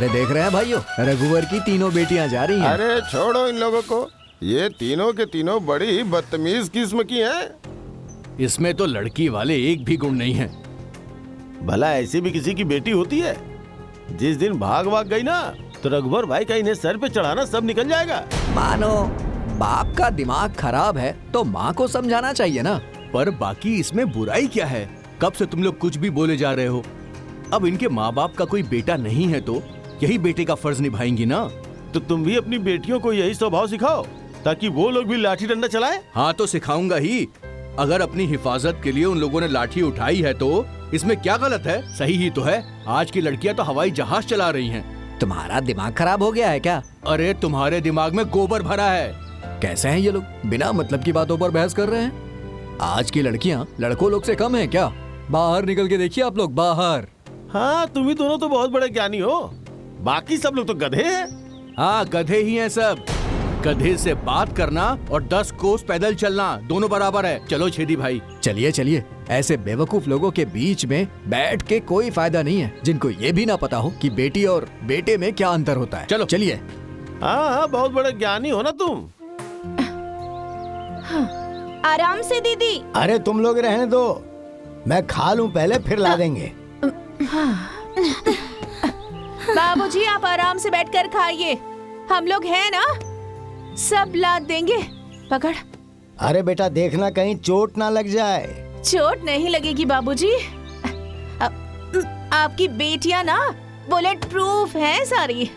अरे देख रहे हैं भाइयों, रघुवर की तीनों बेटियां जा रही हैं। अरे छोड़ो इन लोगों को, ये तीनों के तीनों बड़ी बदतमीज किस्म की हैं। इसमें तो लड़की वाले एक भी गुण नहीं है। भला ऐसी भी किसी की बेटी होती है? जिस दिन भाग गई ना, तो रघुवर भाई का इन्हें सर पे चढ़ाना सब निकल जाएगा। मानो बाप का दिमाग खराब है तो माँ को समझाना चाहिए ना। पर बाकी इसमें बुराई क्या है? कब से तुम लोग कुछ भी बोले जा रहे हो? अब इनके माँ बाप का कोई बेटा नहीं है तो यही बेटे का फर्ज निभाएंगी ना। तो तुम भी अपनी बेटियों को यही स्वभाव सिखाओ ताकि वो लोग भी लाठी डंडा चलाए। हाँ तो सिखाऊंगा ही। अगर अपनी हिफाजत के लिए उन लोगों ने लाठी उठाई है तो इसमें क्या गलत है? सही ही तो है। आज की लड़कियां तो हवाई जहाज चला रही हैं। तुम्हारा दिमाग खराब हो गया है क्या? अरे तुम्हारे दिमाग में गोबर भरा है। कैसे हैं ये लोग, बिना मतलब की बातों पर बहस कर रहे हैं? आज की लड़कियां लड़कों लोग से कम हैं क्या? बाहर निकल के देखिए आप लोग, बाहर। हाँ, तुम ही दोनों तो बहुत बड़े ज्ञानी हो, बाकी सब लोग तो गधे हैं। हाँ गधे ही हैं सब। गधे से बात करना और 10 कोस पैदल चलना दोनों बराबर है। चलो छेदी भाई। चलिए चलिए, ऐसे बेवकूफ लोगों के बीच में बैठ के कोई फायदा नहीं है, जिनको ये भी ना पता हो कि बेटी और बेटे में क्या अंतर होता है। चलो चलिए। हाँ, बहुत बड़े ज्ञानी हो ना तुम। आराम से दीदी। अरे तुम लोग रहने दो, मैं खा लूं पहले फिर ला देंगे। बाबूजी आप आराम से बैठकर खाइए, हम लोग हैं ना, सब ला देंगे। पकड़। अरे बेटा देखना कहीं चोट ना लग जाए। चोट नहीं लगेगी बाबूजी। आपकी बेटियां ना बुलेट प्रूफ हैं सारी।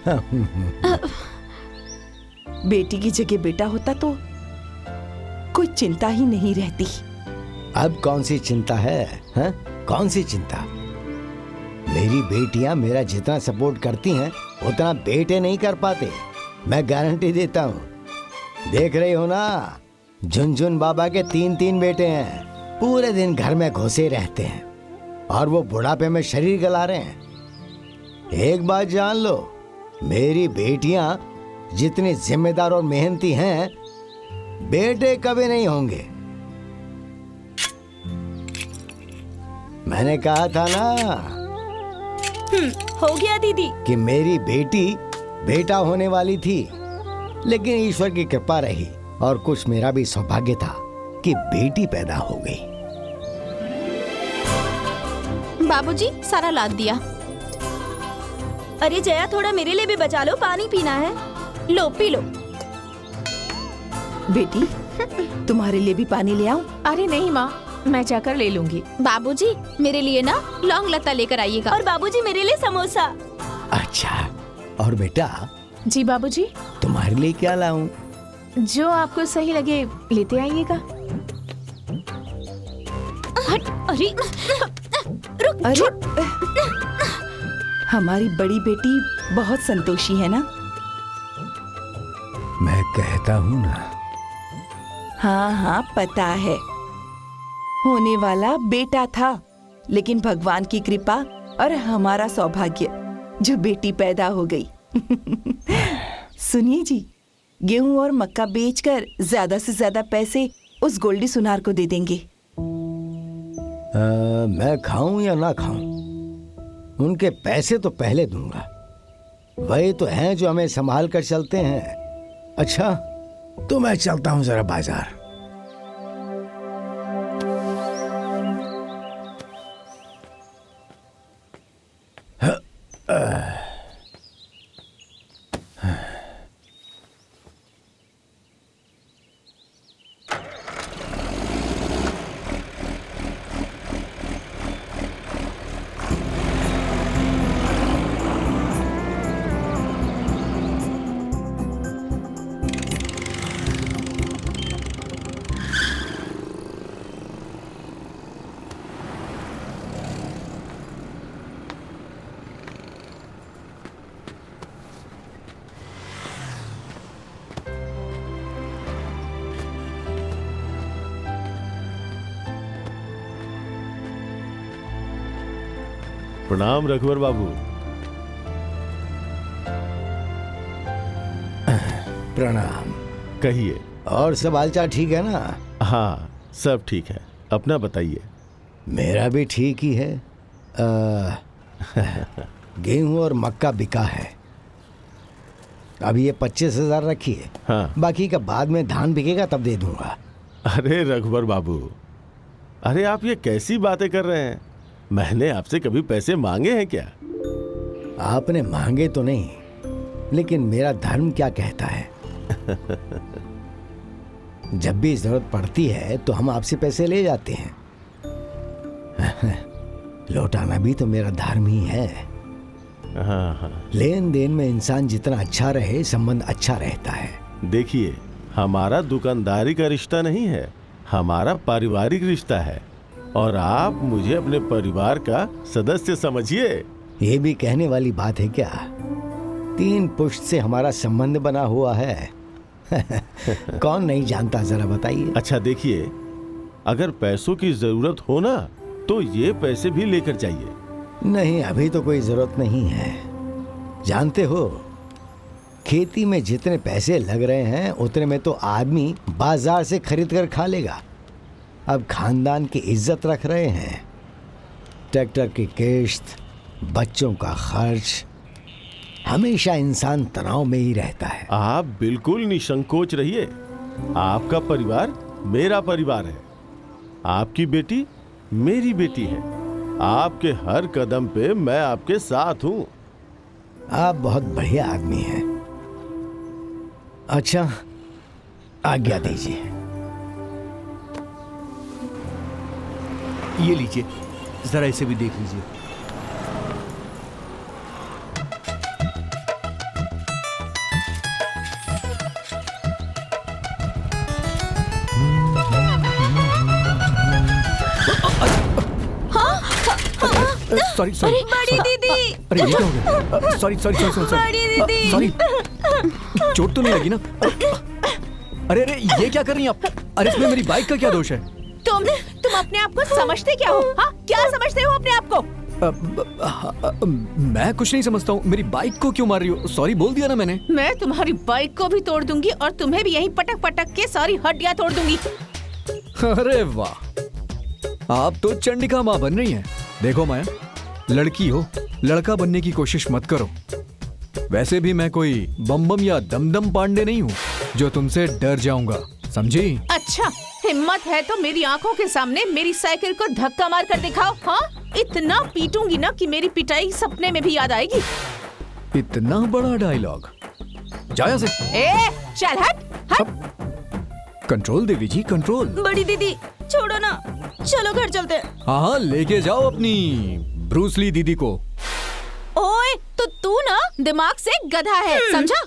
बेटी की जगह बेटा होता तो कोई चिंता ही नहीं रहती। अब कौन सी चिंता है, हैं? कौन सी चिंता? मेरी बेटियां मेरा जितना सपोर्ट करती हैं उतना बेटे नहीं कर पाते, मैं गारंटी देता हूँ। देख रही हो ना, झुनझुन बाबा के 3 बेटे हैं, पूरे दिन घर में घुसे रहते हैं और वो बुढ़ापे में शरीर गला रहे हैं। एक बात जान लो, मेरी बेटियां जितनी जिम्मेदार और मेहनती हैं, बेटे कभी नहीं होंगे। मैंने कहा था ना हो गया दीदी कि मेरी बेटी बेटा होने वाली थी, लेकिन ईश्वर की कृपा रही और कुछ मेरा भी सौभाग्य था कि बेटी पैदा हो गई। बाबूजी सारा लाद दिया। अरे जया थोड़ा मेरे लिए भी बचा लो, पानी पीना है। लो पी लो। बेटी तुम्हारे लिए भी पानी ले आऊं? अरे नहीं माँ, मैं जाकर ले लूंगी। बाबूजी मेरे लिए ना लौंग लता लेकर आइएगा, और बाबूजी मेरे लिए समोसा। अच्छा, और बेटा जी बाबूजी। तुम्हारे लिए क्या लाऊं? जो आपको सही लगे लेते आइएगा। अरे रुक। अरे हमारी बड़ी बेटी बहुत संतोषी है ना? मैं कहता हूँ ना। हाँ हाँ पता है, होने वाला बेटा था, लेकिन भगवान की कृपा और हमारा सौभाग्य जो बेटी पैदा हो गई। सुनिए जी, गेहूं और मक्का बेचकर ज्यादा से ज्यादा पैसे उस गोल्डी सुनार को दे देंगे। मैं खाऊं या ना खाऊं, उनके पैसे तो पहले दूंगा। वही तो हैं जो हमें संभाल कर चलते हैं। अच्छा तो मैं चलता हूं जरा बाजार। प्रणाम रघुवर बाबू। प्रणाम। कहिए। और सब हालचाल ठीक है ना? हाँ सब ठीक है, अपना बताइए। मेरा भी ठीक ही है। गेहूं और मक्का बिका है। अब ये 25,000 रखिए। हाँ। बाकी का बाद में धान बिकेगा तब दे दूंगा। अरे रघुवर बाबू, अरे आप ये कैसी बातें कर रहे हैं? मैंने आपसे कभी पैसे मांगे हैं क्या? आपने मांगे तो नहीं, लेकिन मेरा धर्म क्या कहता है जब भी जरूरत पड़ती है तो हम आपसे पैसे ले जाते हैं। लौटाना भी तो मेरा धर्म ही है। हाँ हाँ। लेन देन में इंसान जितना अच्छा रहे, संबंध अच्छा रहता है। देखिए, हमारा दुकानदारी का रिश्ता नहीं है, हमारा पारिवारिक रिश्ता है, और आप मुझे अपने परिवार का सदस्य समझिए। ये भी कहने वाली बात है क्या? 3 पुश्त से हमारा संबंध बना हुआ है। कौन नहीं जानता, जरा बताइए। अच्छा देखिए, अगर पैसों की जरूरत हो ना तो ये पैसे भी लेकर जाइए। नहीं, अभी तो कोई जरूरत नहीं है। जानते हो, खेती में जितने पैसे लग रहे हैं उतने में तो आदमी बाजार से खरीद कर खा लेगा। अब खानदान की इज्जत रख रहे हैं। ट्रैक्टर की किश्त, बच्चों का खर्च, हमेशा इंसान तनाव में ही रहता है। आप बिल्कुल निसंकोच रहिए। आपका परिवार मेरा परिवार है, आपकी बेटी मेरी बेटी है। आपके हर कदम पे मैं आपके साथ हूँ। आप बहुत बढ़िया आदमी हैं। अच्छा, आज्ञा दीजिए। ये लीजिए, जरा इसे भी देख लीजिए। Sorry sorry. बड़ी दीदी। अरे ये क्या हो गया? सॉरी सॉरी सॉरी सॉरी बड़ी दीदी। सॉरी। चोट तो नहीं लगी ना? अरे अरे ये क्या कर रही हैं आप? अरे इसमें मेरी बाइक का क्या दोष है? तुम अपने आप को समझते क्या हो? हाँ, क्या समझते हो अपने आप को? मैं कुछ नहीं समझता हूँ। मेरी बाइक को क्यों मार रही हो? सॉरी बोल दिया ना मैंने। मैं तुम्हारी बाइक को भी तोड़ दूंगी और तुम्हें भी यहीं पटक पटक के सारी हड्डियां तोड़ दूंगी। अरे वाह, आप तो चंडिका माँ बन रही हैं। देखो माया, लड़की हो, लड़का बनने की कोशिश मत करो। वैसे भी मैं कोई बम या दमदम पांडे नहीं हूँ जो तुमसे डर जाऊंगा, समझी? अच्छा, हिम्मत है तो मेरी आंखों के सामने मेरी साइकिल को धक्का मार कर दिखाओ। हाँ, इतना पीटूंगी ना कि मेरी पिटाई सपने में भी याद आएगी। इतना बड़ा डायलॉग, जाया से। ए, चल हट। कंट्रोल देवी जी, कंट्रोल। बड़ी दीदी छोड़ो ना, चलो घर चलते हैं। हाँ, लेके जाओ अपनी ब्रूसली दीदी को। ओए, तो तू ना दिमाग से गधा है, समझा?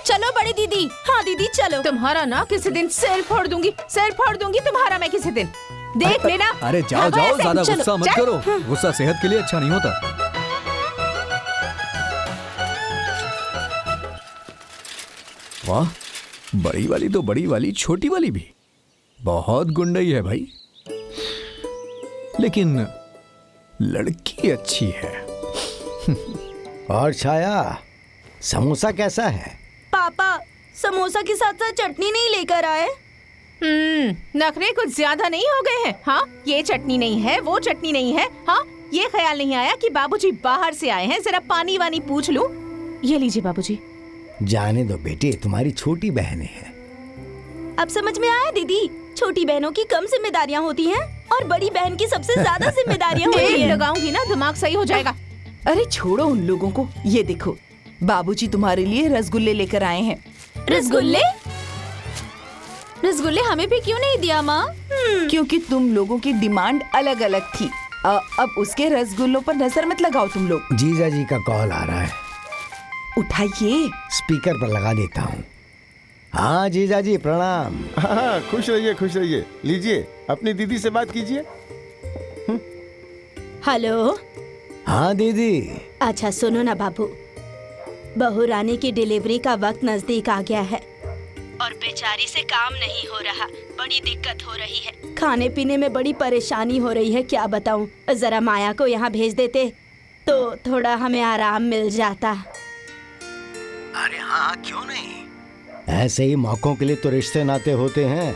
चलो बड़ी दीदी। हाँ दीदी चलो। तुम्हारा ना किसी दिन सिर फोड़ दूंगी तुम्हारा मैं किसी दिन, देख लेना। अरे जाओ भागो जाओ, ऐसे, ज्यादा चलो, गुस्सा मत चल। करो। गुस्सा सेहत के लिए अच्छा नहीं होता। वाह, बड़ी वाली तो बड़ी वाली, छोटी वाली भी बहुत गुंडई है भाई, लेकिन लड़की अच्छी है। और छाया, समोसा कैसा है? पापा समोसा के साथ साथ चटनी नहीं लेकर आए? नखरे कुछ ज्यादा नहीं हो गए हैं? हाँ, ये चटनी नहीं है, वो चटनी नहीं है। हाँ, ये ख्याल नहीं आया कि बाबूजी बाहर से आए हैं, जरा पानी वानी पूछ लूं। ये लीजिए बाबूजी। जाने दो बेटे, तुम्हारी छोटी बहनें हैं। अब समझ में आया दीदी, छोटी बहनों की कम जिम्मेदारियाँ होती हैं और बड़ी बहन की सबसे ज्यादा जिम्मेदारियाँ होती तेल हैं। लगाऊंगी ना, दिमाग सही हो जाएगा। अरे छोड़ो उन लोगों को। ये देखो, बाबूजी तुम्हारे लिए रसगुल्ले लेकर आए हैं। रसगुल्ले? रसगुल्ले हमें भी क्यों नहीं दिया माँ? क्योंकि तुम लोगों की डिमांड अलग अलग थी। अब उसके रसगुल्लों पर नजर मत लगाओ तुम लोग। जीजा जी का कॉल आ रहा है, उठाइए। स्पीकर पर लगा देता हूँ। हाँ जीजा जी प्रणाम। हाँ, खुश रहिए। लीजिए, अपनी दीदी से बात कीजिए। हेलो। हाँ दीदी। अच्छा सुनो ना बाबू, बहू रानी की डिलीवरी का वक्त नजदीक आ गया है और बेचारी से काम नहीं हो रहा, बड़ी दिक्कत हो रही है। खाने पीने में बड़ी परेशानी हो रही है, क्या बताऊं। जरा माया को यहाँ भेज देते तो थोड़ा हमें आराम मिल जाता। अरे हाँ, क्यों नहीं। ऐसे ही मौकों के लिए तो रिश्ते नाते होते हैं।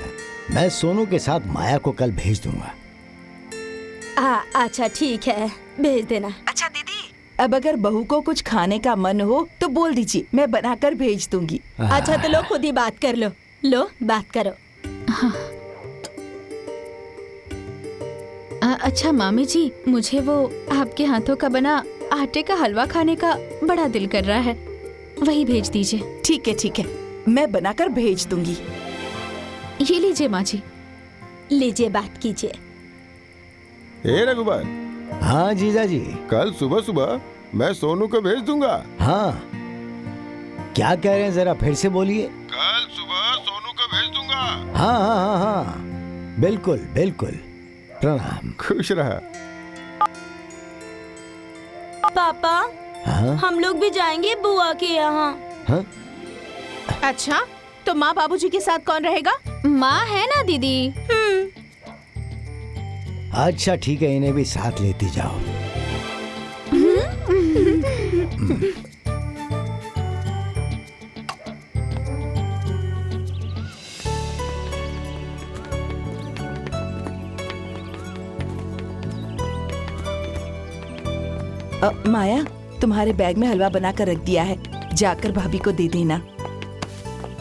मैं सोनू के साथ माया को कल भेज दूंगा। अच्छा ठीक है, भेज देना। अच्छा दीदी, अब अगर बहू को कुछ खाने का मन हो तो बोल दीजिए, मैं बनाकर भेज दूंगी। अच्छा तो लो खुद ही बात कर लो बात करो। अच्छा मामी जी, मुझे वो आपके हाथों का बना आटे का हलवा खाने का बड़ा दिल कर रहा है, वही भेज दीजिए। ठीक है, मैं बनाकर भेज दूंगी। ये लीजिए माँ जी। लीजिए बात कीजिए। हे रघुबर, हाँ जीजा जी। कल सुबह सुबह मैं सोनू को भेज दूंगा। हाँ, क्या कह रहे हैं, जरा फिर से बोलिए। कल सुबह सोनू को भेज दूंगा। हाँ हाँ हाँ हाँ, बिल्कुल बिल्कुल। प्रणाम। खुश रहा। पापा, हाँ हम लोग भी जाएंगे बुआ के यहाँ। हाँ, अच्छा, तो माँ बाबूजी के साथ कौन रहेगा? माँ है ना दीदी। अच्छा ठीक है, इन्हें भी साथ लेती जाओ। माया, तुम्हारे बैग में हलवा बनाकर रख दिया है, जाकर भाभी को दे देना।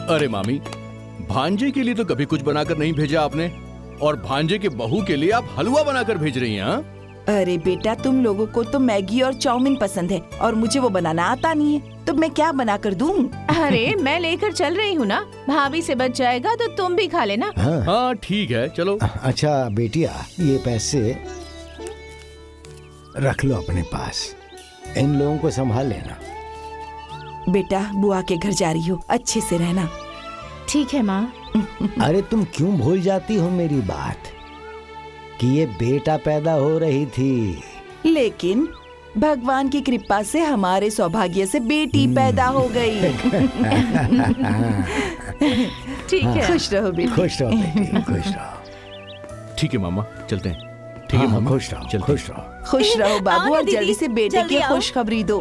अरे मामी, भांजे के लिए तो कभी कुछ बनाकर नहीं भेजा आपने, और भांजे के बहू के लिए आप हलवा बनाकर भेज रही हैं? हाँ? अरे बेटा, तुम लोगों को तो मैगी और चाउमीन पसंद है और मुझे वो बनाना आता नहीं है, तो मैं क्या बना कर दूं? अरे मैं लेकर चल रही हूँ ना, भाभी से बच जाएगा तो तुम भी खा लेना। हाँ हाँ ठीक है, चलो। अच्छा बेटिया, ये पैसे रख लो अपने पास, इन लोगों को संभाल लेना। बेटा, बुआ के घर जा रही हो, अच्छे से रहना। ठीक है माँ। अरे तुम क्यों भूल जाती हो मेरी बात कि ये बेटा पैदा हो रही थी। लेकिन भगवान की कृपा से हमारे सौभाग्य से बेटी पैदा हो गई। ठीक है। खुश रहो बेटी। खुश रहो बेटी, खुश रहो। ठीक है मामा, चलते हैं। ठीक है हाँ, मामा, खुश रहो, चलते खुश रहो। खुश रहो बाबू, आओ ना और दीदी, जल्दी से बेटे जल्दी की आओ। खुशखबरी दो।